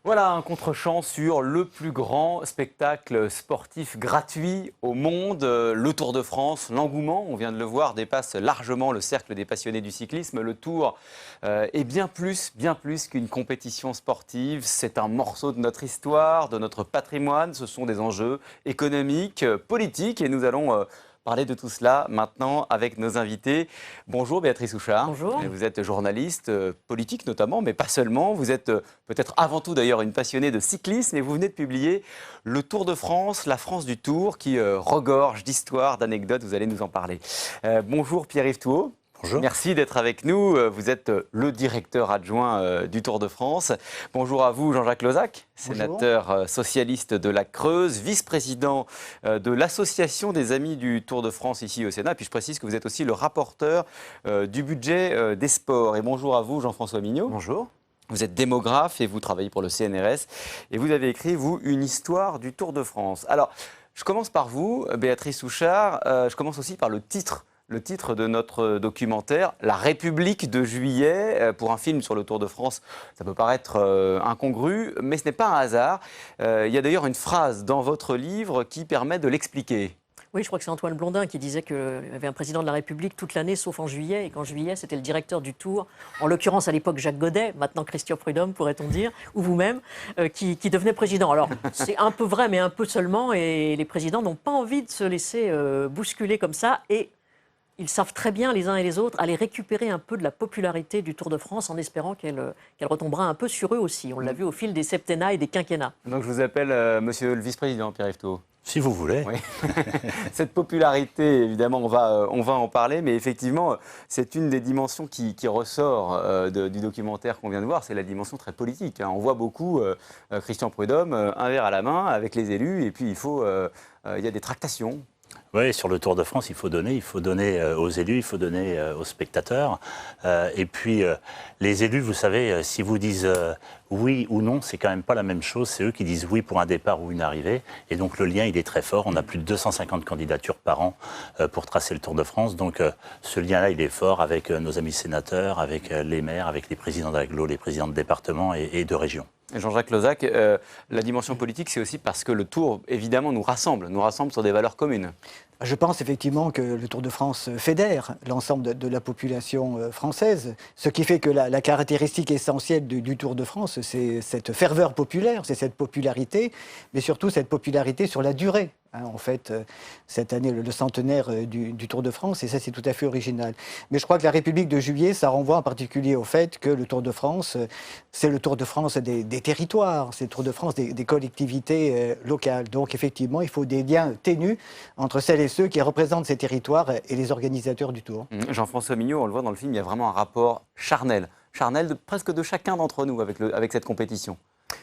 Voilà un contre-champ sur le plus grand spectacle sportif gratuit au monde, le Tour de France. L'engouement, on vient de le voir, dépasse largement le cercle des passionnés du cyclisme. Le Tour est bien plus qu'une compétition sportive. C'est un morceau de notre histoire, de notre patrimoine. Ce sont des enjeux économiques, politiques et nous allons parler de tout cela maintenant avec nos invités. Bonjour Béatrice Houchard. Bonjour. Vous êtes journaliste, politique notamment, mais pas seulement. Vous êtes peut-être avant tout d'ailleurs une passionnée de cyclisme et vous venez de publier le Tour de France, la France du Tour, qui regorge d'histoires, d'anecdotes. Vous allez nous en parler. Bonjour Pierre-Yves Thouot. Bonjour. Merci d'être avec nous. Vous êtes le directeur adjoint du Tour de France. Bonjour à vous, Jean-Jacques Lozac, sénateur socialiste de la Creuse, vice-président de l'Association des Amis du Tour de France ici au Sénat. Et puis je précise que vous êtes aussi le rapporteur du budget des sports. Et bonjour à vous, Jean-François Mignot. Bonjour. Vous êtes démographe et vous travaillez pour le CNRS. Et vous avez écrit, vous, une histoire du Tour de France. Alors, je commence par vous, Béatrice Houchard. Je commence aussi par le titre. Le titre de notre documentaire, La République de juillet, pour un film sur le Tour de France, ça peut paraître incongru, mais ce n'est pas un hasard. Il y a d'ailleurs une phrase dans votre livre qui permet de l'expliquer. Oui, je crois que c'est Antoine Blondin qui disait qu'il y avait un président de la République toute l'année, sauf en juillet, et qu'en juillet, c'était le directeur du Tour, en l'occurrence à l'époque Jacques Godet, maintenant Christian Prudhomme, pourrait-on dire, ou vous-même, qui devenait président. Alors, c'est un peu vrai, mais un peu seulement, et les présidents n'ont pas envie de se laisser bousculer comme ça, et ils savent très bien, les uns et les autres, aller récupérer un peu de la popularité du Tour de France en espérant qu'elle retombera un peu sur eux aussi. On l'a vu au fil des septennats et des quinquennats. Donc je vous appelle monsieur le vice-président, Pierre-Yves Thouot. Si vous voulez. Oui. Cette popularité, évidemment, on va en parler, mais effectivement, c'est une des dimensions qui ressort du documentaire qu'on vient de voir, c'est la dimension très politique. On voit beaucoup Christian Prudhomme, un verre à la main avec les élus, et puis il y a des tractations. Oui, sur le Tour de France, il faut donner aux élus, il faut donner aux spectateurs. Et puis, les élus, vous savez, si vous disent oui ou non, c'est quand même pas la même chose. C'est eux qui disent oui pour un départ ou une arrivée. Et donc, le lien, il est très fort. On a plus de 250 candidatures par an pour tracer le Tour de France. Donc, ce lien-là, il est fort avec nos amis sénateurs, avec les maires, avec les présidents d'agglo, les présidents de département et de région. Jean-Jacques Lozac, la dimension politique, c'est aussi parce que le Tour, évidemment, nous rassemble sur des valeurs communes. Je pense effectivement que le Tour de France fédère l'ensemble de la population française, ce qui fait que la caractéristique essentielle du Tour de France, c'est cette ferveur populaire, c'est cette popularité, mais surtout cette popularité sur la durée. En fait, cette année, le centenaire du Tour de France, et ça, c'est tout à fait original. Mais je crois que la République de juillet, ça renvoie en particulier au fait que le Tour de France, c'est le Tour de France des territoires, c'est le Tour de France des collectivités locales. Donc, effectivement, il faut des liens ténus entre celles et ceux qui représentent ces territoires et les organisateurs du Tour. Jean-François Mignot, on le voit dans le film, il y a vraiment un rapport charnel presque de chacun d'entre nous avec cette compétition.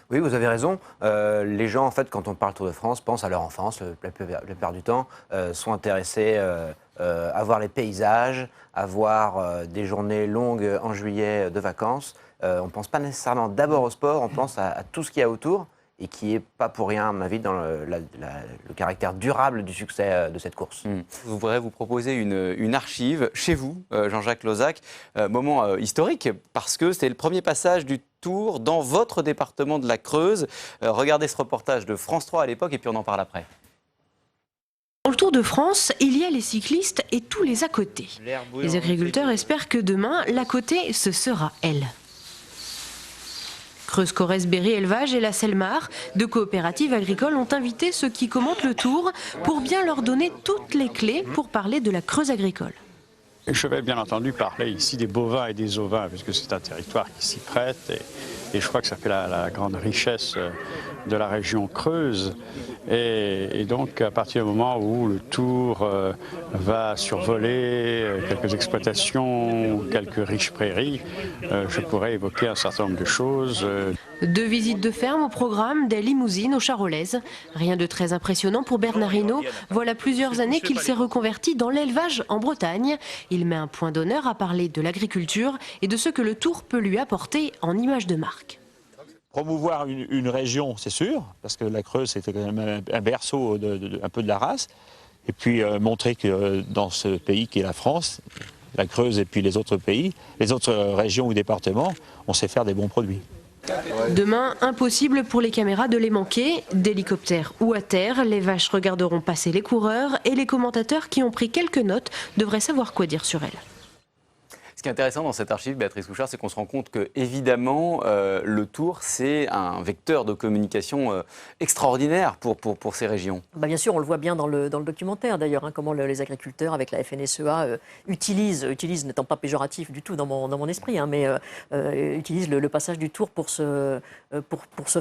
Oui, vous avez raison. Les gens, en fait, quand on parle Tour de France, pensent à leur enfance, la plupart du temps, sont intéressés à voir les paysages, à voir des journées longues en juillet de vacances. On ne pense pas nécessairement d'abord au sport, on pense à tout ce qu'il y a autour et qui n'est pas pour rien, à ma vie, dans le caractère durable du succès de cette course. Je voudrais vous proposer une archive chez vous, Jean-Jacques Lozac, moment historique, parce que c'était le premier passage du Tour dans votre département de la Creuse. Regardez ce reportage de France 3 à l'époque et puis on en parle après. Dans le Tour de France, il y a les cyclistes et tous les à côté. Les agriculteurs espèrent que demain, l'à côté, ce sera elle. Creuse-Corrèze-Berry Élevage et la Selmar, deux coopératives agricoles, ont invité ceux qui commentent le Tour pour bien leur donner toutes les clés pour parler de la Creuse agricole. Je vais bien entendu parler ici des bovins et des ovins, puisque c'est un territoire qui s'y prête et je crois que ça fait la grande richesse de la région Creuse. Et donc, à partir du moment où le Tour va survoler quelques exploitations, quelques riches prairies, je pourrais évoquer un certain nombre de choses. 2 visites de ferme au programme, des limousines aux Charolaises. Rien de très impressionnant pour Bernard Hinault. Voilà plusieurs années qu'il s'est reconverti dans l'élevage en Bretagne. Il met un point d'honneur à parler de l'agriculture et de ce que le Tour peut lui apporter en image de marque. Promouvoir une région, c'est sûr, parce que la Creuse, c'était quand même un berceau un peu de la race. Et puis montrer que dans ce pays qui est la France, la Creuse et puis les autres pays, les autres régions ou départements, on sait faire des bons produits. Demain, impossible pour les caméras de les manquer. D'hélicoptère ou à terre, les vaches regarderont passer les coureurs et les commentateurs qui ont pris quelques notes devraient savoir quoi dire sur elles. Ce qui est intéressant dans cette archive, Béatrice Couchard, c'est qu'on se rend compte que, évidemment, le Tour, c'est un vecteur de communication extraordinaire pour ces régions. Bah bien sûr, on le voit bien dans le documentaire d'ailleurs, hein, comment les agriculteurs avec la FNSEA utilisent, n'étant pas péjoratif du tout dans mon esprit, hein, mais utilisent le passage du Tour pour se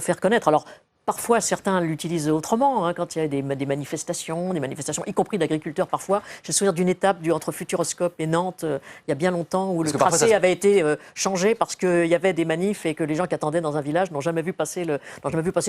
faire connaître. Alors, parfois, certains l'utilisent autrement, hein, quand il y a des manifestations, y compris d'agriculteurs parfois. J'ai le souvenir d'une étape entre Futuroscope et Nantes, il y a bien longtemps, où le tracé avait été changé parce qu'il y avait des manifs et que les gens qui attendaient dans un village n'ont jamais vu passer le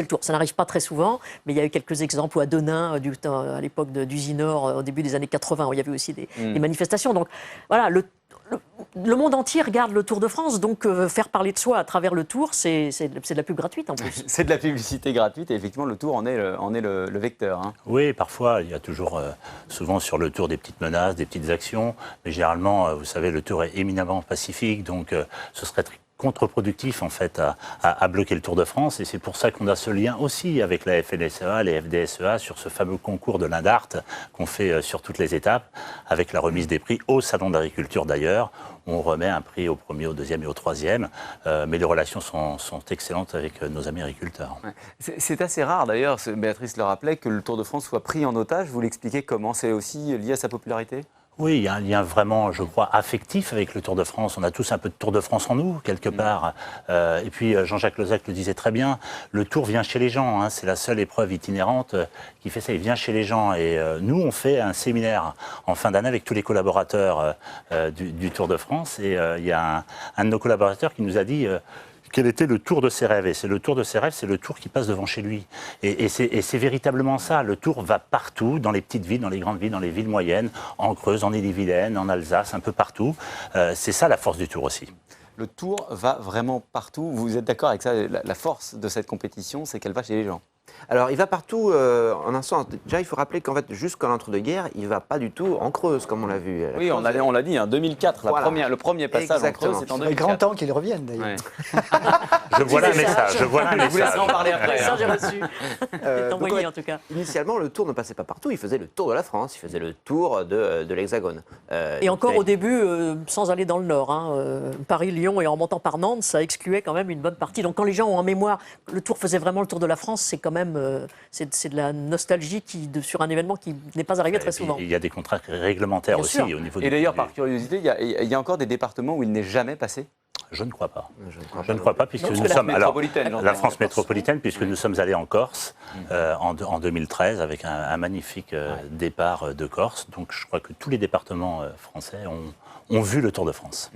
Tour. Ça n'arrive pas très souvent, mais il y a eu quelques exemples, ou à Denain, à l'époque d'Usinor, au début des années 80, où il y avait aussi des manifestations. Donc voilà, le monde entier regarde le Tour de France, donc faire parler de soi à travers le Tour, c'est de la pub gratuite en plus. C'est de la publicité gratuite et effectivement le Tour en est le vecteur. Hein. Oui, parfois il y a toujours, souvent sur le Tour, des petites menaces, des petites actions, mais généralement, vous savez, le Tour est éminemment pacifique, donc ce serait très contre-productif en fait à bloquer le Tour de France, et c'est pour ça qu'on a ce lien aussi avec la FNSEA, les FDSEA sur ce fameux concours de l'Indart qu'on fait sur toutes les étapes, avec la remise des prix au Salon d'agriculture d'ailleurs. On remet un prix au premier, au deuxième et au troisième, mais les relations sont excellentes avec nos amis agriculteurs. Ouais. C'est assez rare d'ailleurs, Béatrice le rappelait, que le Tour de France soit pris en otage. Vous l'expliquez comment? C'est aussi lié à sa popularité? Oui, il y a un lien vraiment, je crois, affectif avec le Tour de France. On a tous un peu de Tour de France en nous, quelque part. Et puis, Jean-Jacques Lozac le disait très bien, le Tour vient chez les gens. Hein. C'est la seule épreuve itinérante qui fait ça. Il vient chez les gens. Et nous, on fait un séminaire en fin d'année avec tous les collaborateurs du Tour de France. Et il y a un de nos collaborateurs qui nous a dit... quel était le Tour de ses rêves. Et c'est le Tour de ses rêves, c'est le Tour qui passe devant chez lui. Et c'est véritablement ça. Le Tour va partout, dans les petites villes, dans les grandes villes, dans les villes moyennes, en Creuse, en Ille-et-Vilaine, en Alsace, un peu partout. C'est ça la force du Tour aussi. Le Tour va vraiment partout. Vous êtes d'accord avec ça? La force de cette compétition, c'est qu'elle va chez les gens. Alors, il va partout en un sens. Déjà, il faut rappeler qu'en fait, jusqu'à l'entre-deux-guerres, il ne va pas du tout en Creuse, comme on l'a vu. Oui, on l'a dit, hein, 2004, voilà. le premier passage Exactement. en Creuse, c'est en 2004. Il est grand temps qu'il revienne, d'ailleurs. Ouais. Je vois un message. Je vois un Je vous laisserai en message. parler après. Ça, Hein. j'ai reçu. C'est envoyé en tout cas. Initialement, le Tour ne passait pas partout. Il faisait le Tour de la France, il faisait le Tour de l'Hexagone. Et encore au début, sans aller dans le Nord, hein, Paris, Lyon et en montant par Nantes, ça excluait quand même une bonne partie. Donc quand les gens ont en mémoire, le Tour faisait vraiment le Tour de la France, c'est quand même c'est de la nostalgie sur un événement qui n'est pas arrivé très souvent. Il y a des contraintes réglementaires Bien aussi sûr. au niveau Et d'ailleurs, par curiosité, il y a encore des départements où il n'est jamais passé? Je ne crois pas. Je ne crois pas, puisque Non, parce nous que sommes... la métropolitaine, j'entends. la France métropolitaine, puisque nous sommes allés en Corse en 2013 avec un magnifique départ de Corse. Donc je crois que tous les départements français ont vu le Tour de France.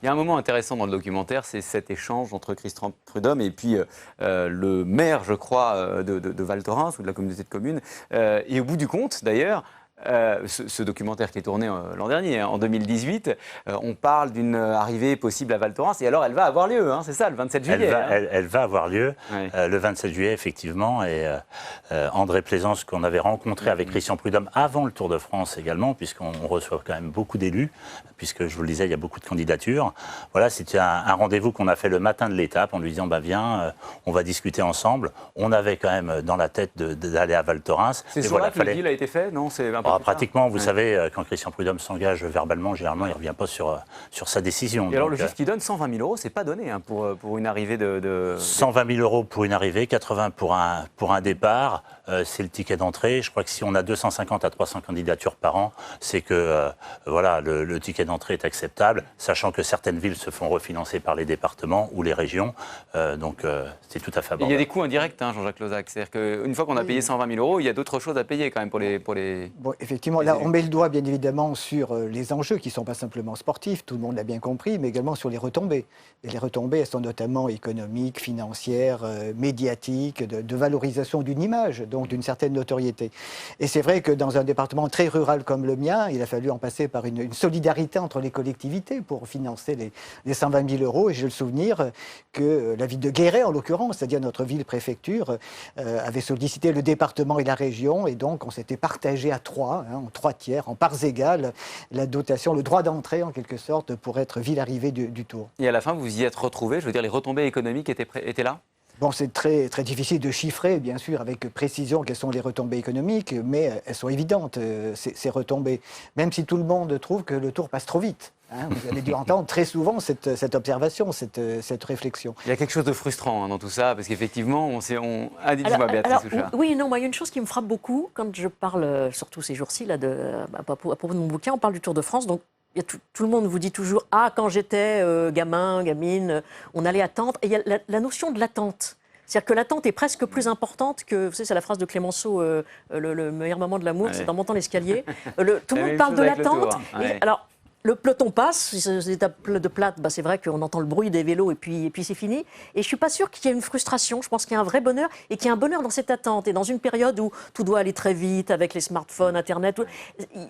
Il y a un moment intéressant dans le documentaire, c'est cet échange entre Christian Prudhomme et puis le maire, je crois, de Val Thorens ou de la communauté de communes. Et au bout du compte, d'ailleurs, ce documentaire qui est tourné l'an dernier, en 2018, on parle d'une arrivée possible à Val Thorens, et alors elle va avoir lieu, hein, c'est ça, le 27 juillet. Elle va avoir lieu Ouais. le 27 juillet, effectivement, et André Plaisance, qu'on avait rencontré avec Christian Prudhomme avant le Tour de France également, puisqu'on reçoit quand même beaucoup d'élus, puisque je vous le disais, il y a beaucoup de candidatures. Voilà, c'était un rendez-vous qu'on a fait le matin de l'étape, en lui disant, viens, on va discuter ensemble. On avait quand même dans la tête d'aller à Val Thorens. C'est ce jour-là que le deal a été fait, non? C'est un peu plus tard. Pratiquement, vous savez, quand Christian Prudhomme s'engage verbalement, généralement, il ne revient pas sur sa décision. Et alors, le chiffre qui donne 120 000 €, c'est pas donné hein, pour une arrivée de... 120 000 € pour une arrivée, 80 pour un départ, c'est le ticket d'entrée. Je crois que si on a 250 à 300 candidatures par an, c'est que voilà, le ticket d'entrée est acceptable, sachant que certaines villes se font refinancer par les départements ou les régions. Donc, c'est tout à fait abordable. Il y a des coûts indirects, hein, Jean-Jacques Lozac. C'est-à-dire qu'une fois qu'on a payé 120 000 €, il y a d'autres choses à payer quand même pour les... Bon, effectivement, là, on met le doigt, bien évidemment, sur les enjeux qui ne sont pas simplement sportifs, tout le monde l'a bien compris, mais également sur les retombées. Et les retombées, elles sont notamment économiques, financières, médiatiques, de valorisation d'une image, donc d'une certaine notoriété. Et c'est vrai que dans un département très rural comme le mien, il a fallu en passer par une solidarité entre les collectivités pour financer les 120 000 €. Et j'ai le souvenir que la ville de Guéret, en l'occurrence, c'est-à-dire notre ville-préfecture, avait sollicité le département et la région, et donc on s'était partagé à 3 3, en 3 tiers, en parts égales, la dotation, le droit d'entrée en quelque sorte pour être ville arrivée du Tour. Et à la fin, vous y êtes retrouvé, je veux dire, les retombées économiques étaient là? Bon, c'est très, très difficile de chiffrer, bien sûr, avec précision quelles sont les retombées économiques, mais elles sont évidentes, ces retombées. Même si tout le monde trouve que le Tour passe trop vite. Vous avez dû entendre très souvent cette observation, cette réflexion. Il y a quelque chose de frustrant dans tout ça, parce qu'effectivement, Ah, dites-moi, Béatrice Souchard. Oui, non, moi, il y a une chose qui me frappe beaucoup quand je parle, surtout ces jours-ci, à propos de mon bouquin, on parle du Tour de France, donc tout le monde vous dit toujours « Ah, quand j'étais gamin, gamine, on allait attendre ». Et il y a la notion de l'attente. C'est-à-dire que l'attente est presque plus importante que, vous savez, c'est la phrase de Clémenceau, le meilleur moment de l'amour, c'est en montant l'escalier. Tout le monde parle de l'attente. Alors, le peloton passe, c'est des étapes de plate, c'est vrai qu'on entend le bruit des vélos et puis c'est fini. Et je ne suis pas sûre qu'il y ait une frustration, je pense qu'il y a un vrai bonheur et qu'il y a un bonheur dans cette attente. Et dans une période où tout doit aller très vite avec les smartphones, Internet,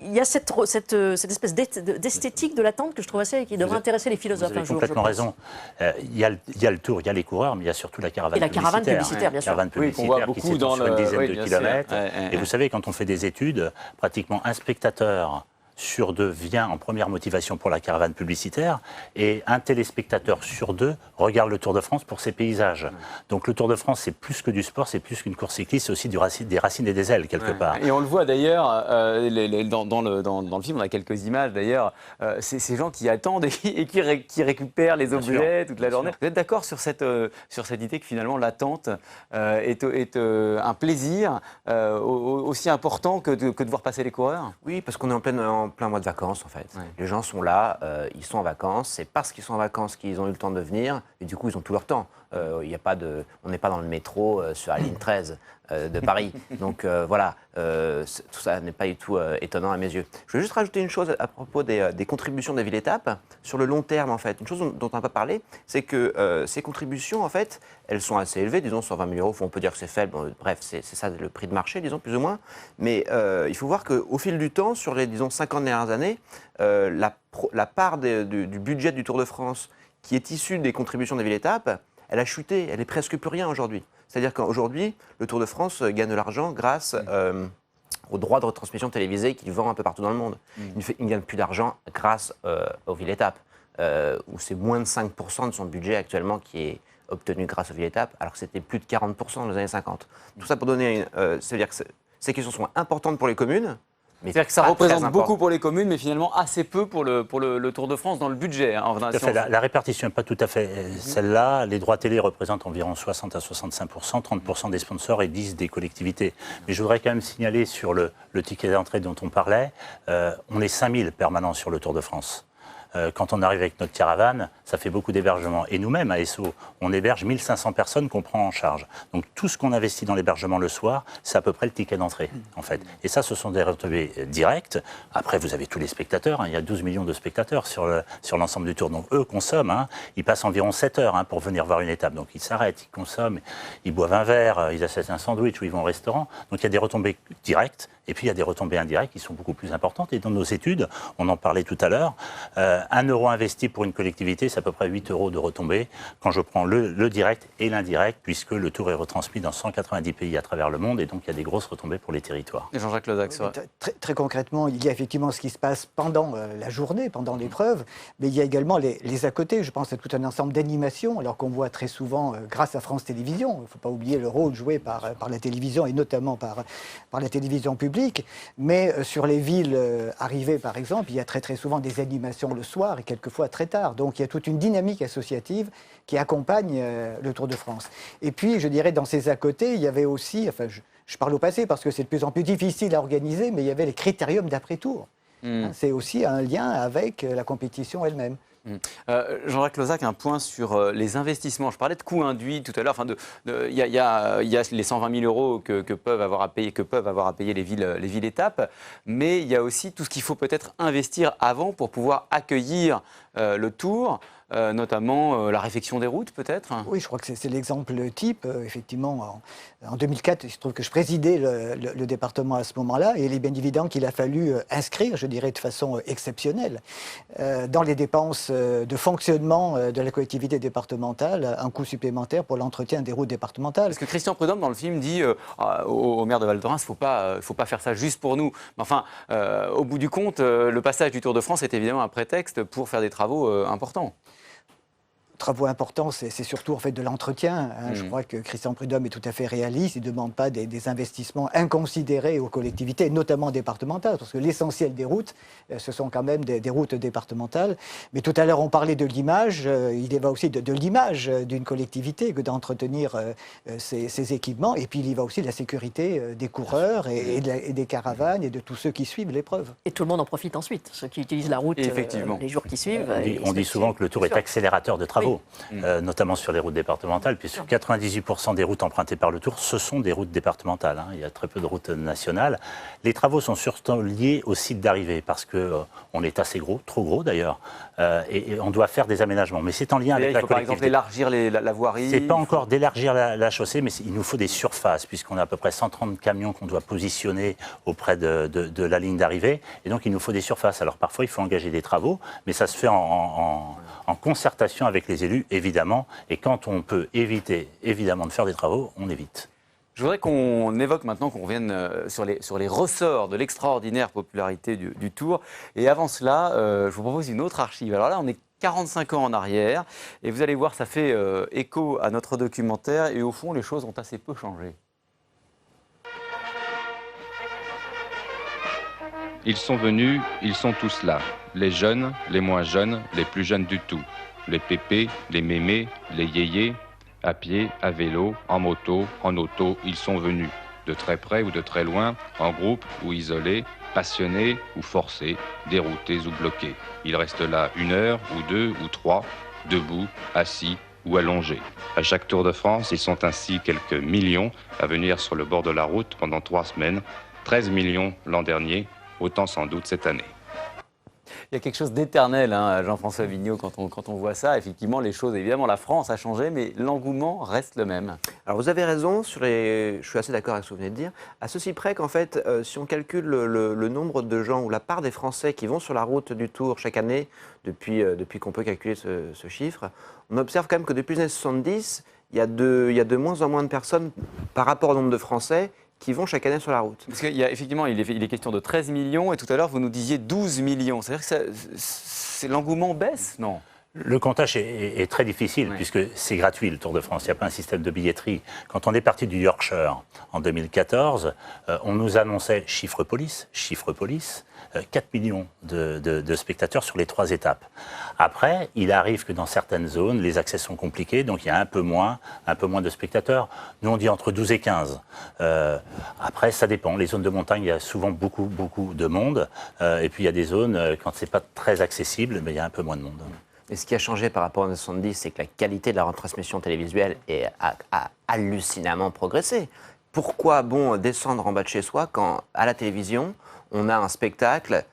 il y a cette espèce d'esthétique de l'attente que je trouve qui devrait intéresser les philosophes un jour. Vous avez complètement raison. Il y a le Tour, il y a les coureurs, mais il y a surtout la caravane publicitaire. Et la caravane publicitaire, bien sûr. Caravane publicitaire qui s'étend sur une dizaine de kilomètres. Et vous savez, quand on fait des études, pratiquement un spectateur sur 2 vient en première motivation pour la caravane publicitaire et un téléspectateur sur 2 regarde le Tour de France pour ses paysages. Donc le Tour de France, c'est plus que du sport, c'est plus qu'une course cycliste, c'est aussi des racines et des ailes quelque part. Et on le voit d'ailleurs, dans le film, on a quelques images d'ailleurs, c'est ces gens qui attendent et qui récupèrent les objets toute la journée. Vous êtes d'accord sur cette idée que finalement l'attente est un plaisir aussi important que de voir passer les coureurs? Oui, parce qu'on est en plein mois de vacances en fait. Ouais. Les gens sont là, ils sont en vacances, c'est parce qu'ils sont en vacances qu'ils ont eu le temps de venir et du coup ils ont tout leur temps. On n'est pas dans le métro sur la ligne 13 de Paris. Donc voilà, tout ça n'est pas du tout étonnant à mes yeux. Je veux juste rajouter une chose à propos des contributions des villes-étapes. Sur le long terme en fait, une chose dont on n'a pas parlé, c'est que ces contributions en fait, elles sont assez élevées, disons 120 000 euros, on peut dire que c'est faible, bref, c'est ça le prix de marché, disons plus ou moins. Mais il faut voir qu'au fil du temps, sur les disons 50 dernières années, la part du budget du Tour de France qui est issue des contributions des villes-étapes, elle a chuté, elle est presque plus rien aujourd'hui. C'est-à-dire qu'aujourd'hui, le Tour de France gagne de l'argent grâce aux droits de retransmission télévisés qu'il vend un peu partout dans le monde. Il ne gagne plus d'argent grâce aux villes-étapes, où c'est moins de 5% de son budget actuellement qui est obtenu grâce aux villes-étapes, alors que c'était plus de 40% dans les années 50. Tout ça pour donner... c'est-à-dire que ces questions sont importantes pour les communes, c'est-à-dire que ça représente beaucoup pour les communes, mais finalement assez peu pour le Tour de France dans le budget. La répartition n'est pas tout à fait celle-là. Les droits télé représentent environ 60 à 65%, 30% des sponsors et 10% des collectivités. Mais je voudrais quand même signaler sur le ticket d'entrée dont on parlait, on est 5000 permanents sur le Tour de France. Quand on arrive avec notre caravane, ça fait beaucoup d'hébergements. Et nous-mêmes, à ESSO, on héberge 1500 personnes qu'on prend en charge. Donc tout ce qu'on investit dans l'hébergement le soir, c'est à peu près le ticket d'entrée, en fait. Et ça, ce sont des retombées directes. Après, vous avez tous les spectateurs. Il y a 12 millions de spectateurs sur l'ensemble du Tour. Donc eux consomment. Ils passent environ 7 heures pour venir voir une étape. Donc ils s'arrêtent, ils consomment, ils boivent un verre, ils achètent un sandwich ou ils vont au restaurant. Donc il y a des retombées directes. Et puis il y a des retombées indirectes qui sont beaucoup plus importantes. Et dans nos études, on en parlait tout à l'heure, 1 euro investi pour une collectivité, c'est à peu près 8 euros de retombées quand je prends le direct et l'indirect, puisque le Tour est retransmis dans 190 pays à travers le monde, et donc il y a des grosses retombées pour les territoires. Et Jean-Jacques Lozac, très concrètement, il y a effectivement ce qui se passe pendant la journée, pendant l'épreuve, mais il y a également les à côté. Je pense à tout un ensemble d'animations, alors qu'on voit très souvent, grâce à France Télévisions, il ne faut pas oublier le rôle joué par la télévision, et notamment par la télévision publique. Mais sur les villes arrivées, par exemple, il y a très souvent des animations le soir et quelquefois très tard. Donc il y a toute une dynamique associative qui accompagne le Tour de France. Et puis, je dirais, dans ces à côté, il y avait aussi, enfin, je parle au passé parce que c'est de plus en plus difficile à organiser, mais il y avait les critériums d'après-tour. C'est aussi un lien avec la compétition elle-même. Jean-Jacques Lozac, un point sur les investissements. Je parlais de coûts induits tout à l'heure. Il y a les 120 000 euros que peuvent avoir à payer les villes-étapes, mais il y a aussi tout ce qu'il faut peut-être investir avant pour pouvoir accueillir le Tour. notamment la réfection des routes peut-être? Oui, je crois que c'est l'exemple type. Effectivement, en 2004, il se trouve que je présidais le département à ce moment-là, et il est bien évident qu'il a fallu inscrire, je dirais de façon exceptionnelle, dans les dépenses de fonctionnement de la collectivité départementale, un coût supplémentaire pour l'entretien des routes départementales. Parce que Christian Prudhomme, dans le film, dit au maire de Val Thorens, il ne faut pas faire ça juste pour nous. Mais enfin, au bout du compte, le passage du Tour de France est évidemment un prétexte pour faire des travaux importants. Travaux importants, c'est surtout en fait de l'entretien. Je crois que Christian Prudhomme est tout à fait réaliste. Il ne demande pas des investissements inconsidérés aux collectivités, notamment départementales, parce que l'essentiel des routes, ce sont quand même des routes départementales. Mais tout à l'heure, on parlait de l'image. Il y va aussi de l'image d'une collectivité que d'entretenir ses équipements. Et puis, il y va aussi de la sécurité des coureurs et des caravanes et de tous ceux qui suivent l'épreuve. Et tout le monde en profite ensuite, ceux qui utilisent la route les jours qui suivent. On dit souvent que le Tour est accélérateur de travaux. Notamment sur les routes départementales, puisque 98% des routes empruntées par le Tour, ce sont des routes départementales. Il y a très peu de routes nationales. Les travaux sont surtout liés au site d'arrivée, parce qu'on est assez gros, trop gros d'ailleurs, et on doit faire des aménagements. Mais c'est en lien avec la collectivité. Par exemple, élargir la voirie. C'est pas encore d'élargir la chaussée, mais il nous faut des surfaces, puisqu'on a à peu près 130 camions qu'on doit positionner auprès de la ligne d'arrivée, et donc il nous faut des surfaces. Alors parfois, il faut engager des travaux, mais ça se fait en concertation avec les élus, évidemment, et quand on peut éviter, évidemment, de faire des travaux, on évite. Je voudrais qu'on évoque maintenant, qu'on revienne sur les ressorts de l'extraordinaire popularité du Tour. Et avant cela, je vous propose une autre archive. Alors là, on est 45 ans en arrière, et vous allez voir, ça fait écho à notre documentaire, et au fond, les choses ont assez peu changé. Ils sont venus, ils sont tous là. Les jeunes, les moins jeunes, les plus jeunes du tout. Les pépés, les mémés, les yéyés, à pied, à vélo, en moto, en auto, ils sont venus. De très près ou de très loin, en groupe ou isolés, passionnés ou forcés, déroutés ou bloqués. Ils restent là 1 heure ou 2 ou 3, debout, assis ou allongés. À chaque Tour de France, ils sont ainsi quelques millions à venir sur le bord de la route pendant 3 semaines. 13 millions l'an dernier, autant sans doute cette année. Il y a quelque chose d'éternel, Jean-François Vigneault, quand on voit ça. Effectivement, les choses, évidemment, la France a changé, mais l'engouement reste le même. Alors vous avez raison, je suis assez d'accord avec ce que vous venez de dire, à ceci près qu'en fait, si on calcule le nombre de gens ou la part des Français qui vont sur la route du Tour chaque année, depuis qu'on peut calculer ce chiffre, on observe quand même que depuis les années 70, il y a de moins en moins de personnes par rapport au nombre de Français qui vont chaque année sur la route. Parce qu'il y a effectivement, il est question de 13 millions, et tout à l'heure, vous nous disiez 12 millions. C'est-à-dire que l'engouement baisse, non ? Le comptage est très difficile, puisque c'est gratuit le Tour de France, il n'y a pas un système de billetterie. Quand on est parti du Yorkshire en 2014, on nous annonçait, chiffre police, 4 millions de spectateurs sur les 3 étapes. Après, il arrive que dans certaines zones, les accès sont compliqués, donc il y a un peu moins de spectateurs. Nous, on dit entre 12 et 15. Après, ça dépend. Les zones de montagne, il y a souvent beaucoup de monde. Et puis, il y a des zones, quand ce n'est pas très accessible, mais il y a un peu moins de monde. Et ce qui a changé par rapport aux années 70, c'est que la qualité de la retransmission télévisuelle a hallucinamment progressé. Pourquoi descendre en bas de chez soi quand, à la télévision, on a un spectacle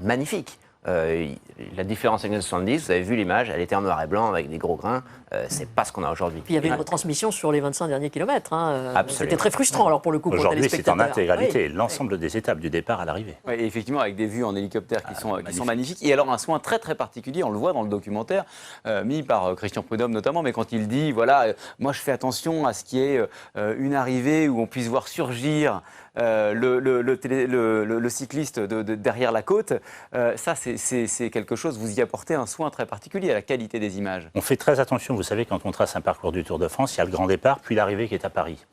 magnifique. La différence avec les années 70, vous avez vu l'image, elle était en noir et blanc avec des gros grains. C'est pas ce qu'on a aujourd'hui. Puis il y avait une retransmission sur les 25 derniers kilomètres. C'était très frustrant alors pour le coup pour les téléspectateurs. Aujourd'hui, c'est en intégralité, oui. l'ensemble des étapes du départ à l'arrivée. Oui, effectivement, avec des vues en hélicoptère qui sont magnifiques. Et alors un soin très très particulier, on le voit dans le documentaire, mis par Christian Prudhomme notamment, mais quand il dit, voilà, moi je fais attention à ce qu'il y ait une arrivée où on puisse voir surgir le cycliste derrière la côte, ça c'est quelque chose, vous y apportez un soin très particulier à la qualité des images. On fait très attention, vous savez, quand on trace un parcours du Tour de France, il y a le grand départ, puis l'arrivée qui est à Paris.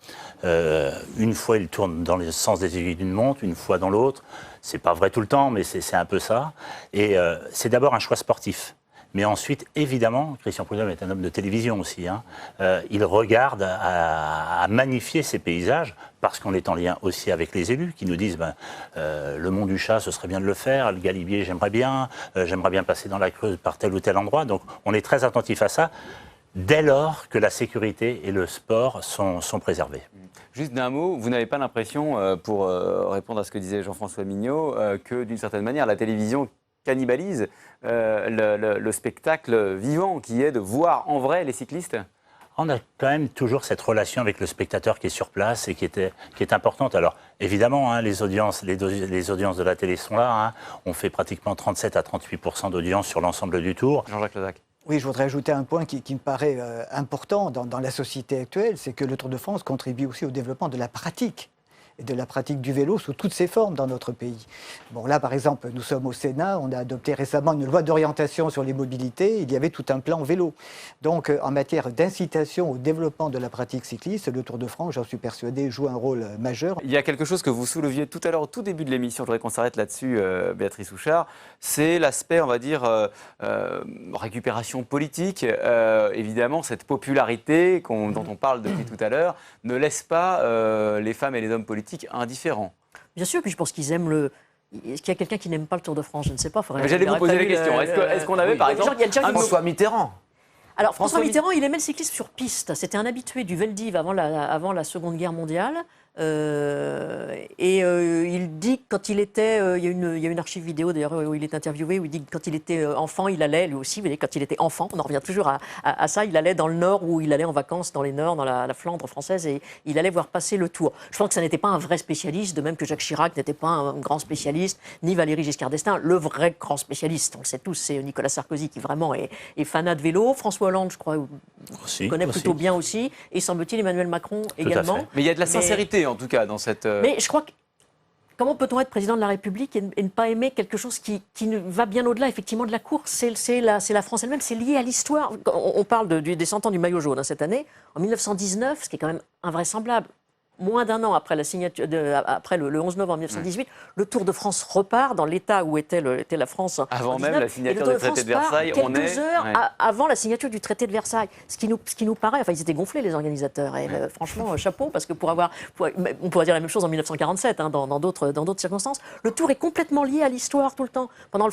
Une fois, il tourne dans le sens des aiguilles d'une montre, une fois dans l'autre. C'est pas vrai tout le temps, mais c'est un peu ça. Et c'est d'abord un choix sportif. Mais ensuite, évidemment, Christian Prudhomme est un homme de télévision aussi. Il regarde à magnifier ces paysages parce qu'on est en lien aussi avec les élus qui nous disent le Mont du Chat, ce serait bien de le faire, le Galibier, j'aimerais bien passer dans la Creuse par tel ou tel endroit. Donc on est très attentif à ça dès lors que la sécurité et le sport sont préservés. Juste d'un mot, vous n'avez pas l'impression, pour répondre à ce que disait Jean-François Vigneault, que d'une certaine manière, la télévision cannibalise le spectacle vivant qui est de voir en vrai les cyclistes? On a quand même toujours cette relation avec le spectateur qui est sur place et qui est importante. Alors évidemment, hein, les audiences de la télé sont là. Hein. On fait pratiquement 37 à 38% d'audience sur l'ensemble du Tour. Jean-Jacques Ledac. Oui, je voudrais ajouter un point qui me paraît important dans la société actuelle, c'est que le Tour de France contribue aussi au développement de la pratique. Et de la pratique du vélo sous toutes ses formes dans notre pays. Bon, là, par exemple, nous sommes au Sénat, on a adopté récemment une loi d'orientation sur les mobilités, il y avait tout un plan vélo. Donc, en matière d'incitation au développement de la pratique cycliste, le Tour de France, j'en suis persuadé, joue un rôle majeur. Il y a quelque chose que vous souleviez tout à l'heure, au tout début de l'émission, je voudrais qu'on s'arrête là-dessus, Béatrice Houchard, c'est l'aspect, on va dire, récupération politique. Évidemment, cette popularité dont on parle depuis tout à l'heure ne laisse pas les femmes et les hommes politiques indifférents. Bien sûr, puis je pense qu'ils aiment le... Est-ce qu'il y a quelqu'un qui n'aime pas le Tour de France? Je ne sais pas. J'allais vous poser la question. Est-ce qu'on avait, par exemple, François Mitterrand? Alors, François Mitterrand, il aimait le cyclisme sur piste. C'était un habitué du Veldiv avant la Seconde Guerre mondiale. Il dit que quand il était, il y a une archive vidéo d'ailleurs où il est interviewé, où il dit que quand il était enfant, il allait lui aussi, mais quand il était enfant, on en revient toujours à ça, il allait dans le Nord où il allait en vacances dans les Nords, dans la Flandre française, et il allait voir passer le Tour. Je pense que ça n'était pas un vrai spécialiste, de même que Jacques Chirac n'était pas un grand spécialiste, ni Valéry Giscard d'Estaing. Le vrai grand spécialiste, on le sait tous, c'est Nicolas Sarkozy qui vraiment est fanat de vélo. François Hollande, je crois, connaît plutôt bien aussi, et semble-t-il Emmanuel Macron également. Mais il y a de la sincérité en tout cas dans cette... Mais je crois que comment peut-on être président de la République et ne pas aimer quelque chose qui va bien au-delà effectivement de la course? C'est la France elle-même, c'est lié à l'histoire. On parle des 100 ans du maillot jaune cette année. En 1919, ce qui est quand même invraisemblable, moins d'un an après la signature, après le 11 novembre 1918, le Tour de France repart dans l'état où était la France. Avant même la signature du traité de Versailles, on est quelques heures avant la signature du traité de Versailles. Ce qui nous paraît, enfin ils étaient gonflés les organisateurs. Et franchement, chapeau, parce que on pourrait dire la même chose en 1947, hein, dans d'autres circonstances. Le Tour est complètement lié à l'histoire tout le temps. Pendant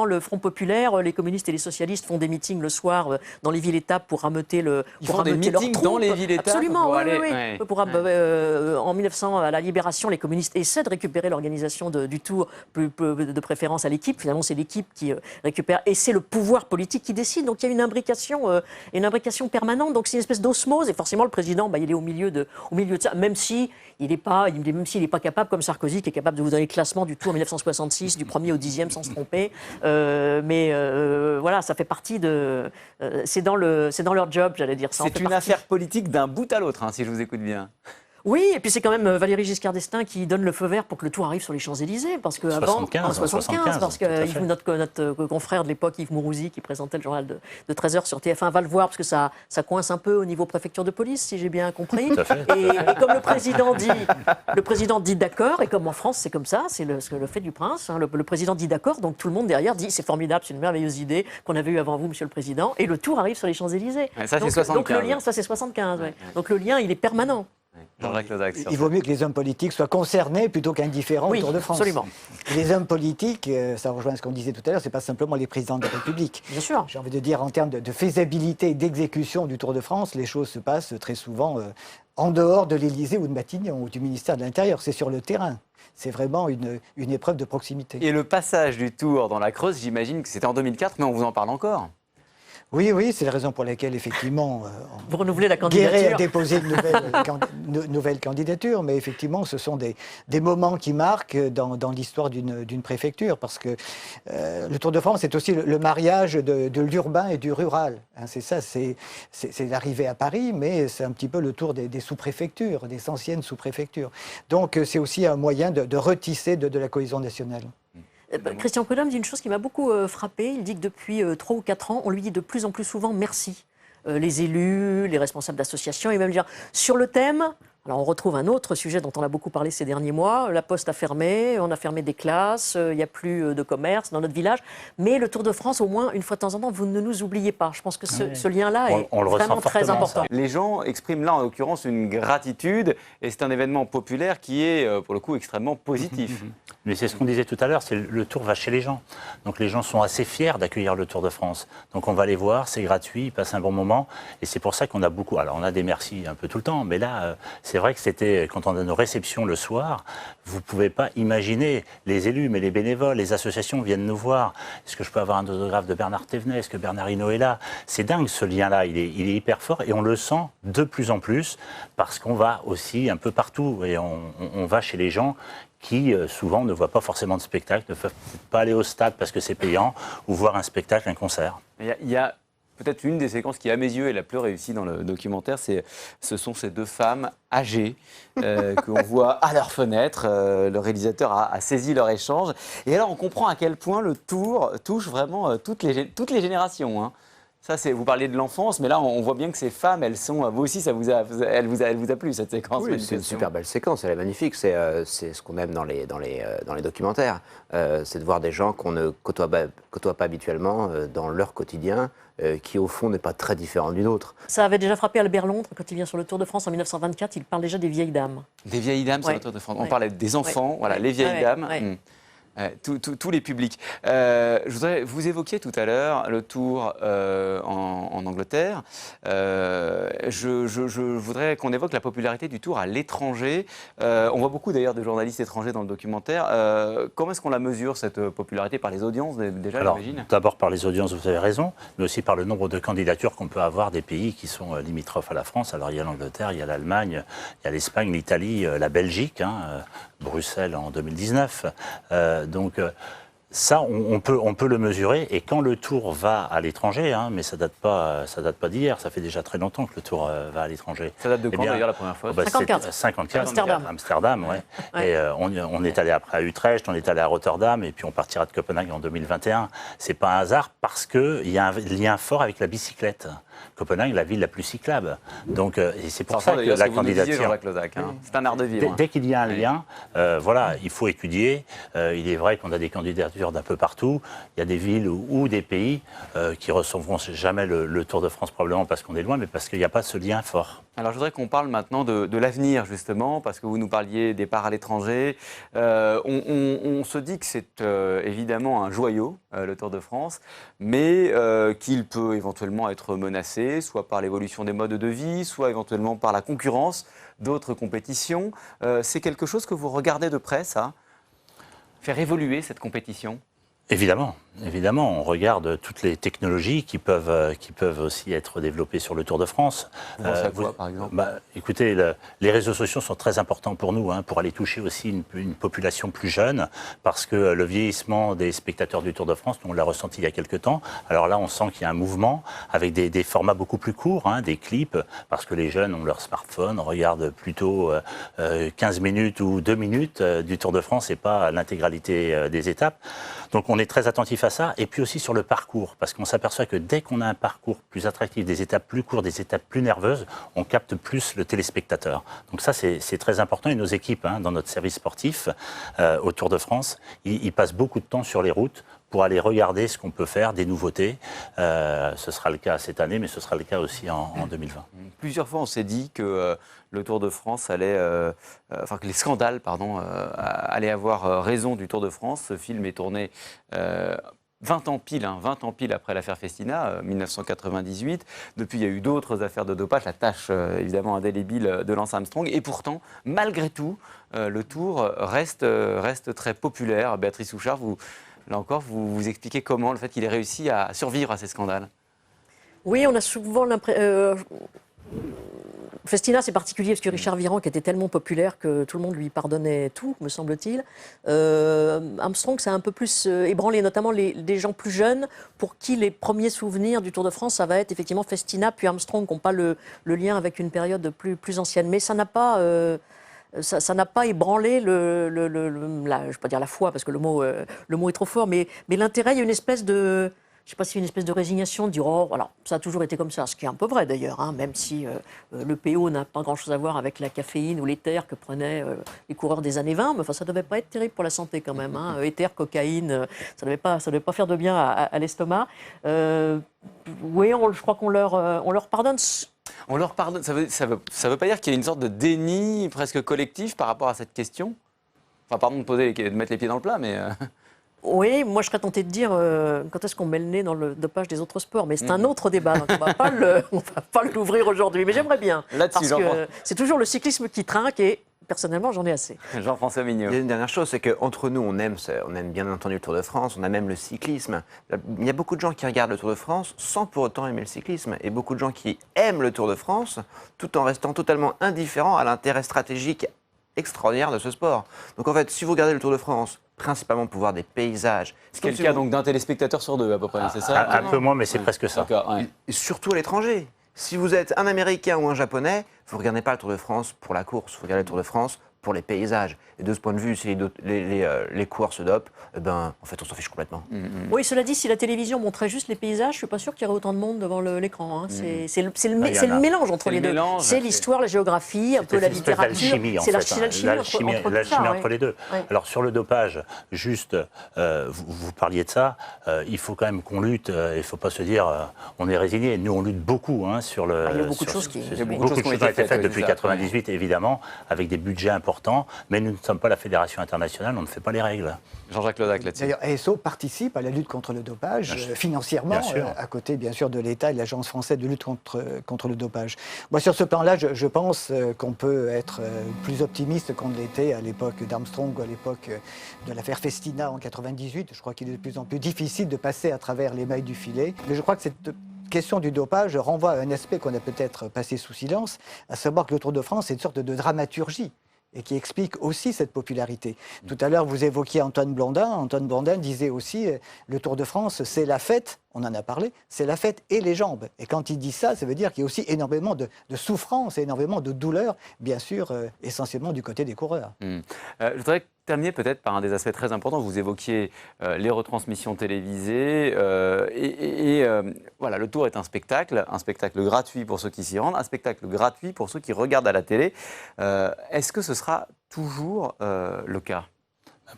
le Front populaire, les communistes et les socialistes font des meetings le soir dans les villes-étapes pour rameuter le. Ils font des meetings dans les villes-étapes. Absolument, oui. En 1900, à la Libération, les communistes essaient de récupérer l'organisation du Tour, de préférence à l'équipe. Finalement, c'est l'équipe qui récupère, et c'est le pouvoir politique qui décide. Donc il y a une imbrication permanente. Donc c'est une espèce d'osmose, et forcément le président, il est au milieu de ça, même s'il n'est pas capable, comme Sarkozy, qui est capable de vous donner le classement du Tour 1966, du 1er au 10e sans se tromper. Voilà, ça fait partie de. C'est dans leur job, j'allais dire. C'est une affaire politique d'un bout à l'autre, hein, si je vous écoute bien. Oui, et puis c'est quand même Valéry Giscard d'Estaing qui donne le feu vert pour que le Tour arrive sur les Champs-Élysées, parce que avant, en 75, parce que notre confrère de l'époque, Yves Mourouzi, qui présentait le journal de 13h sur TF1, va le voir, parce que ça coince un peu au niveau préfecture de police, si j'ai bien compris. Et comme le président dit d'accord, et comme en France c'est comme ça, c'est le fait du prince, hein, le président dit d'accord, donc tout le monde derrière dit c'est formidable, c'est une merveilleuse idée qu'on avait eue avant vous, monsieur le président, et le Tour arrive sur les Champs-Élysées. Ouais, c'est 75. Donc le lien, ça c'est 75, ouais. Donc le lien, il est permanent. Il vaut mieux que les hommes politiques soient concernés plutôt qu'indifférents au Tour de France. Absolument. Les hommes politiques, ça rejoint ce qu'on disait tout à l'heure, c'est pas simplement les présidents de la République. Bien sûr. J'ai envie de dire, en termes de faisabilité et d'exécution du Tour de France, les choses se passent très souvent en dehors de l'Élysée ou de Matignon ou du ministère de l'Intérieur. C'est sur le terrain. C'est vraiment une épreuve de proximité. Et le passage du Tour dans la Creuse, j'imagine que c'était en 2004, mais on vous en parle encore. Oui, c'est la raison pour laquelle, effectivement, vous renouvelez la candidature. Guéret a déposé une nouvelle candidature, mais effectivement, ce sont des moments qui marquent dans l'histoire d'une préfecture, parce que le Tour de France, c'est aussi le mariage de l'urbain et du rural. Hein, c'est ça, c'est l'arrivée à Paris, mais c'est un petit peu le tour des sous-préfectures, des anciennes sous-préfectures. Donc, c'est aussi un moyen de retisser de la cohésion nationale. Christian Prudhomme dit une chose qui m'a beaucoup frappé. Il dit que depuis 3 ou 4 ans, on lui dit de plus en plus souvent merci. Les élus, les responsables d'associations, et même dire sur le thème. Alors on retrouve un autre sujet dont on a beaucoup parlé ces derniers mois. La Poste a fermé, on a fermé des classes, il n'y a plus de commerce dans notre village. Mais le Tour de France, au moins une fois de temps en temps, vous ne nous oubliez pas. Je pense que ce lien-là est vraiment très important. Les gens expriment là en l'occurrence une gratitude, et c'est un événement populaire qui est pour le coup extrêmement positif. Mais c'est ce qu'on disait tout à l'heure, le Tour va chez les gens. Donc les gens sont assez fiers d'accueillir le Tour de France. Donc on va les voir, c'est gratuit, ils passent un bon moment. Et c'est pour ça qu'on a beaucoup... Alors on a des merci un peu tout le temps, mais là, c'est vrai que c'était, quand on a nos réceptions le soir, vous ne pouvez pas imaginer les élus, mais les bénévoles, les associations viennent nous voir. Est-ce que je peux avoir un autographe de Bernard Thévenet? Est-ce que Bernard Hinault est là? C'est dingue, ce lien-là, il est hyper fort et on le sent de plus en plus parce qu'on va aussi un peu partout et on va chez les gens qui souvent ne voient pas forcément de spectacle, ne peuvent pas aller au stade parce que c'est payant, ou voir un spectacle, un concert. Il y a peut-être une des séquences qui, à mes yeux, est la plus réussie dans le documentaire, ce sont ces deux femmes âgées qu'on voit à leur fenêtre. Le réalisateur a saisi leur échange. Et alors, on comprend à quel point le tour touche vraiment toutes les générations, hein. Ça, vous parliez de l'enfance, mais là, on voit bien que ces femmes, elles sont... Vous aussi, elle vous a plu, cette séquence? Oui, c'est une super belle séquence, elle est magnifique. C'est ce qu'on aime dans les documentaires. C'est de voir des gens qu'on ne côtoie pas habituellement dans leur quotidien, qui, au fond, n'est pas très différent du nôtre. Ça avait déjà frappé Albert Londres quand il vient sur le Tour de France en 1924. Il parle déjà des vieilles dames. Des vieilles dames sur le Tour de France. On parlait des enfants, voilà, les vieilles dames. Tous les publics. Vous évoquiez tout à l'heure le tour en Angleterre. Je voudrais qu'on évoque la popularité du tour à l'étranger. On voit beaucoup d'ailleurs de journalistes étrangers dans le documentaire. Comment est-ce qu'on la mesure, cette popularité, par les audiences déjà, Alors, j'imagine? d'abord par les audiences, vous avez raison, mais aussi par le nombre de candidatures qu'on peut avoir des pays qui sont limitrophes à la France. Alors il y a l'Angleterre, il y a l'Allemagne, il y a l'Espagne, l'Italie, la Belgique, Bruxelles en 2019. Ça, on peut le mesurer. Et quand le Tour va à l'étranger, mais ça date pas d'hier, ça fait déjà très longtemps que le Tour va à l'étranger. Ça date de quand d'ailleurs la première fois? 54. Amsterdam, ouais. Et on est allé après à Utrecht, on est allé à Rotterdam, et puis on partira de Copenhague en 2021. C'est pas un hasard parce qu'il y a un lien fort avec la bicyclette. Copenhague, la ville la plus cyclable. Donc, et c'est pour ça que la candidature... C'est un art de vivre. Dès qu'il y a un lien, voilà, il faut étudier. Il est vrai qu'on a des candidatures d'un peu partout. Il y a des villes ou des pays qui ne recevront jamais le Tour de France, probablement parce qu'on est loin, mais parce qu'il n'y a pas ce lien fort. Alors, je voudrais qu'on parle maintenant de l'avenir, justement, parce que vous nous parliez des parts à l'étranger. On se dit que c'est évidemment un joyau, le Tour de France, mais qu'il peut éventuellement être menacé, soit par l'évolution des modes de vie, soit éventuellement par la concurrence d'autres compétitions. C'est quelque chose que vous regardez de près, ça? Faire évoluer cette compétition? Évidemment, on regarde toutes les technologies qui peuvent aussi être développées sur le Tour de France. Vous pensez à quoi, par exemple? Écoutez, les réseaux sociaux sont très importants pour nous, pour aller toucher aussi une population plus jeune, parce que le vieillissement des spectateurs du Tour de France, nous on l'a ressenti il y a quelques temps. Alors là, on sent qu'il y a un mouvement avec des formats beaucoup plus courts, des clips, parce que les jeunes ont leur smartphone, regardent plutôt 15 minutes ou 2 minutes du Tour de France et pas l'intégralité des étapes. Donc on est très attentif à ça, et puis aussi sur le parcours, parce qu'on s'aperçoit que dès qu'on a un parcours plus attractif, des étapes plus courtes, des étapes plus nerveuses, on capte plus le téléspectateur. Donc ça, c'est très important, et nos équipes, dans notre service sportif, au Tour de France, ils passent beaucoup de temps sur les routes pour aller regarder ce qu'on peut faire, des nouveautés. Ce sera le cas cette année, mais ce sera le cas aussi en 2020. Plusieurs fois, on s'est dit que le Tour de France que les scandales, allaient avoir raison du Tour de France. Ce film est tourné 20 ans pile après l'affaire Festina, 1998. Depuis, il y a eu d'autres affaires de dopage, la tâche évidemment indélébile de Lance Armstrong. Et pourtant, malgré tout, le Tour reste très populaire. Béatrice Houchard, là encore, vous expliquez comment le fait qu'il ait réussi à survivre à ces scandales. Oui, on a souvent l'impression... Festina, c'est particulier parce que Richard Virenque était tellement populaire que tout le monde lui pardonnait tout, me semble-t-il. Armstrong, c'est un peu plus ébranlé, notamment des gens plus jeunes pour qui les premiers souvenirs du Tour de France, ça va être effectivement Festina puis Armstrong, qui n'ont pas le lien avec une période plus ancienne. Mais ça n'a pas... Ça n'a pas ébranlé je ne vais pas dire la foi, parce que le mot est trop fort, mais l'intérêt, il y a une espèce de... Je ne sais pas si une espèce de résignation, de dire « Oh, voilà, ça a toujours été comme ça », ce qui est un peu vrai d'ailleurs, même si le PO n'a pas grand-chose à voir avec la caféine ou l'éther que prenaient les coureurs des années 20, mais ça ne devait pas être terrible pour la santé quand même. Éther, cocaïne, ça ne devait pas faire de bien à l'estomac. Oui, je crois qu'on leur pardonne. On leur pardonne. Ça veut pas dire qu'il y a une sorte de déni presque collectif par rapport à cette question? Enfin, pardon de mettre les pieds dans le plat, mais... Oui, moi je serais tentée de dire quand est-ce qu'on met le nez dans le dopage des autres sports, mais c'est un autre débat, donc on va pas l'ouvrir aujourd'hui, mais j'aimerais bien, Là-dessus, parce que c'est toujours le cyclisme qui trinque et personnellement j'en ai assez. Jean-François Mignot. Il y a une dernière chose, c'est qu'entre nous, on aime bien entendu le Tour de France, on a même le cyclisme. Il y a beaucoup de gens qui regardent le Tour de France sans pour autant aimer le cyclisme, et beaucoup de gens qui aiment le Tour de France tout en restant totalement indifférents à l'intérêt stratégique extraordinaire de ce sport. Donc en fait, si vous regardez le Tour de France, principalement pour voir des paysages. Ce qui est le cas donc d'un téléspectateur sur deux à peu près, c'est ça? Un peu moins, mais c'est presque ça. D'accord, ouais. Et surtout à l'étranger. Si vous êtes un Américain ou un Japonais, vous ne regardez pas le Tour de France pour la course, vous regardez le Tour de France pour les paysages. Et de ce point de vue, si les coureurs se dopent, eh ben, en fait, on s'en fiche complètement. Oui, cela dit, si la télévision montrait juste les paysages, je ne suis pas sûr qu'il y aurait autant de monde devant l'écran. Hein. C'est le mélange entre les deux. C'est l'histoire, la géographie, un peu la littérature. C'est l'alchimie entre les deux. Ouais. Alors sur le dopage, juste, vous parliez de ça, il faut quand même qu'on lutte, il ne faut pas se dire on est résigné. Nous, on lutte beaucoup sur le... il y a beaucoup de choses qui ont été faites depuis 1998, évidemment, avec des budgets importants, mais nous ne sommes pas la fédération internationale, on ne fait pas les règles. Jean-Jacques Lodac là-dessus. D'ailleurs, ASO participe à la lutte contre le dopage financièrement, à côté bien sûr de l'État et de l'Agence française de lutte contre le dopage. Moi, sur ce plan-là, je pense qu'on peut être plus optimiste qu'on l'était à l'époque d'Armstrong ou à l'époque de l'affaire Festina en 98. Je crois qu'il est de plus en plus difficile de passer à travers les mailles du filet. Mais je crois que cette question du dopage renvoie à un aspect qu'on a peut-être passé sous silence, à savoir que le Tour de France est une sorte de dramaturgie et qui explique aussi cette popularité. Tout à l'heure, vous évoquiez Antoine Blondin. Antoine Blondin disait aussi le Tour de France, c'est la fête, on en a parlé, c'est la fête et les jambes. Et quand il dit ça, ça veut dire qu'il y a aussi énormément de souffrance et énormément de douleur, bien sûr, essentiellement du côté des coureurs. Je voudrais terminer peut-être par un des aspects très importants. Vous évoquiez les retransmissions télévisées voilà, le Tour est un spectacle gratuit pour ceux qui s'y rendent, un spectacle gratuit pour ceux qui regardent à la télé. Est-ce que ce sera toujours le cas ?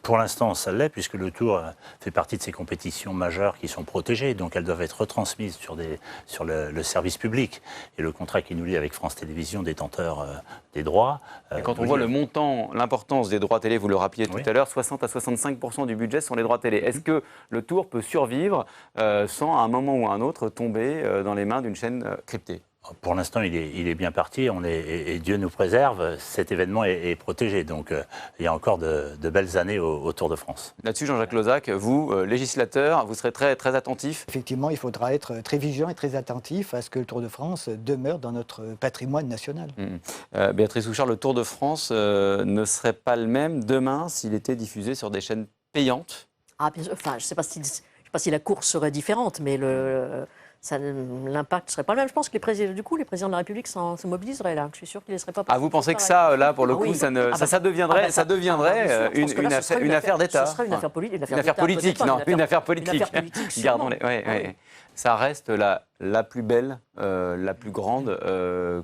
Pour l'instant, ça l'est, puisque le Tour fait partie de ces compétitions majeures qui sont protégées, donc elles doivent être retransmises sur le service public. Et le contrat qui nous lie avec France Télévisions, détenteur des droits... Et quand on voit le montant, l'importance des droits télé, vous le rappeliez tout à l'heure, 60 à 65% du budget sont les droits télé. Est-ce que le Tour peut survivre sans, à un moment ou à un autre, tomber dans les mains d'une chaîne cryptée ? Pour l'instant, il est bien parti, et Dieu nous préserve, cet événement est protégé. Donc il y a encore de belles années au Tour de France. Là-dessus, Jean-Jacques Lodac, vous, législateur, vous serez très, très attentif. Effectivement, il faudra être très vigilant et très attentif à ce que le Tour de France demeure dans notre patrimoine national. Béatrice Houchard, le Tour de France ne serait pas le même demain s'il était diffusé sur des chaînes payantes ? Bien sûr. Enfin, je ne sais pas si la course serait différente, mais l'impact ne serait pas le même. Je pense que les présidents de la République se mobiliseraient là. Je suis sûr qu'ils ne laisseraient pas... Ah, vous pensez que ça, là, pour le coup, ça deviendrait une affaire d'État. Ce serait une affaire politique. Une affaire politique, non, une affaire politique. Gardons-les. Ouais. Ça reste la plus belle, la plus grande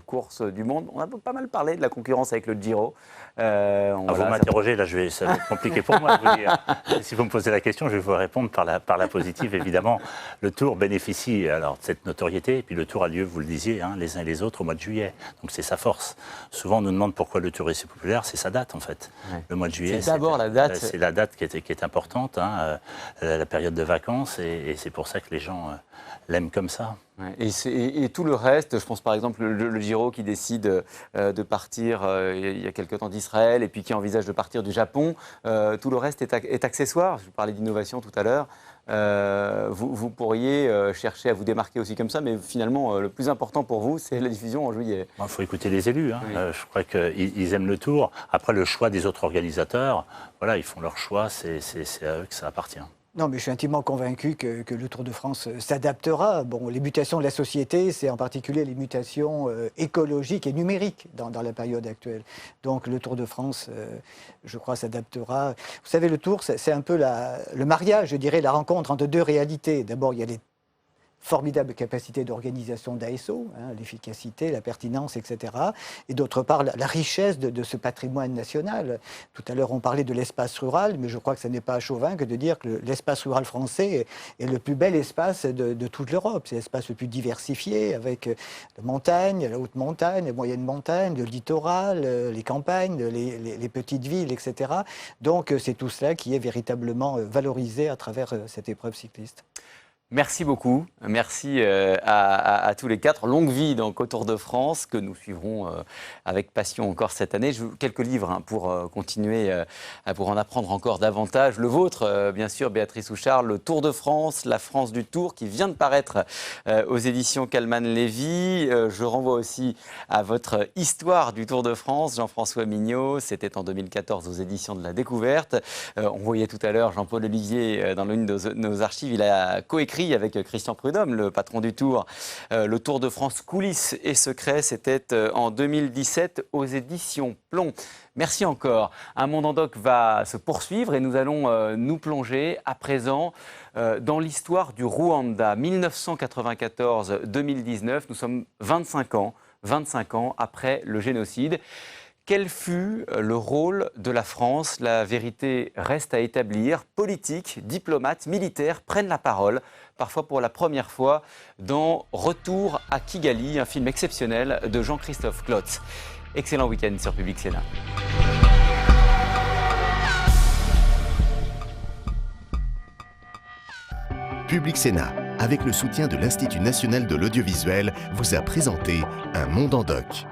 course du monde. On a pas mal parlé de la concurrence avec le Giro. Vous m'interrogez, là, ça va être compliqué pour moi de vous dire. Si vous me posez la question, je vais vous répondre par la positive, évidemment. Le Tour bénéficie alors de cette notoriété, et puis le Tour a lieu, vous le disiez, les uns et les autres, au mois de juillet. Donc c'est sa force. Souvent, on nous demande pourquoi le Tour est si populaire, c'est sa date, en fait. Ouais. Le mois de juillet, c'est d'abord la date. C'est la date qui est importante, la période de vacances, et c'est pour ça que les gens l'aiment comme ça. Ouais, et tout le reste, je pense par exemple le Giro qui décide de partir il y a quelque temps d'Israël et puis qui envisage de partir du Japon, tout le reste est accessoire. Je vous parlais d'innovation tout à l'heure. Vous pourriez chercher à vous démarquer aussi comme ça, mais finalement le plus important pour vous, c'est la diffusion en juillet. Il faut écouter les élus. Oui. Je crois qu'ils aiment le Tour. Après, le choix des autres organisateurs, voilà, ils font leur choix, c'est à eux que ça appartient. Non, mais je suis intimement convaincu que le Tour de France s'adaptera. Bon, les mutations de la société, c'est en particulier les mutations écologiques et numériques dans la période actuelle. Donc le Tour de France, je crois, s'adaptera. Vous savez, le Tour, c'est un peu le mariage, je dirais, la rencontre entre deux réalités. D'abord, il y a formidable capacité d'organisation d'ASO, l'efficacité, la pertinence, etc. Et d'autre part, la richesse de ce patrimoine national. Tout à l'heure, on parlait de l'espace rural, mais je crois que ce n'est pas à chauvin que de dire que l'espace rural français est le plus bel espace de toute l'Europe. C'est l'espace le plus diversifié, avec la montagne, la haute montagne, la moyenne montagne, le littoral, les campagnes, les petites villes, etc. Donc, c'est tout cela qui est véritablement valorisé à travers cette épreuve cycliste. Merci beaucoup. Merci à tous les quatre. Longue vie donc au Tour de France que nous suivrons avec passion encore cette année. Quelques livres pour continuer, pour en apprendre encore davantage. Le vôtre, bien sûr, Béatrice Houchard, Le Tour de France, la France du Tour, qui vient de paraître aux éditions Calman-Lévy. Je renvoie aussi à votre Histoire du Tour de France, Jean-François Mignot. C'était en 2014 aux éditions de La Découverte. On voyait tout à l'heure Jean-Paul Olivier dans l'une de nos archives. Il a coécrit avec Christian Prudhomme, le patron du Tour, le Tour de France coulisses et secrets. C'était en 2017 aux éditions Plomb. Merci encore. Un Monde en Doc va se poursuivre et nous allons nous plonger à présent dans l'histoire du Rwanda. 1994-2019, nous sommes 25 ans après le génocide. Quel fut le rôle de la France? La vérité reste à établir. Politiques, diplomates, militaires prennent la parole, parfois pour la première fois, dans Retour à Kigali, un film exceptionnel de Jean-Christophe Klotz. Excellent week-end sur Public Sénat. Public Sénat, avec le soutien de l'Institut national de l'audiovisuel, vous a présenté Un Monde en Doc.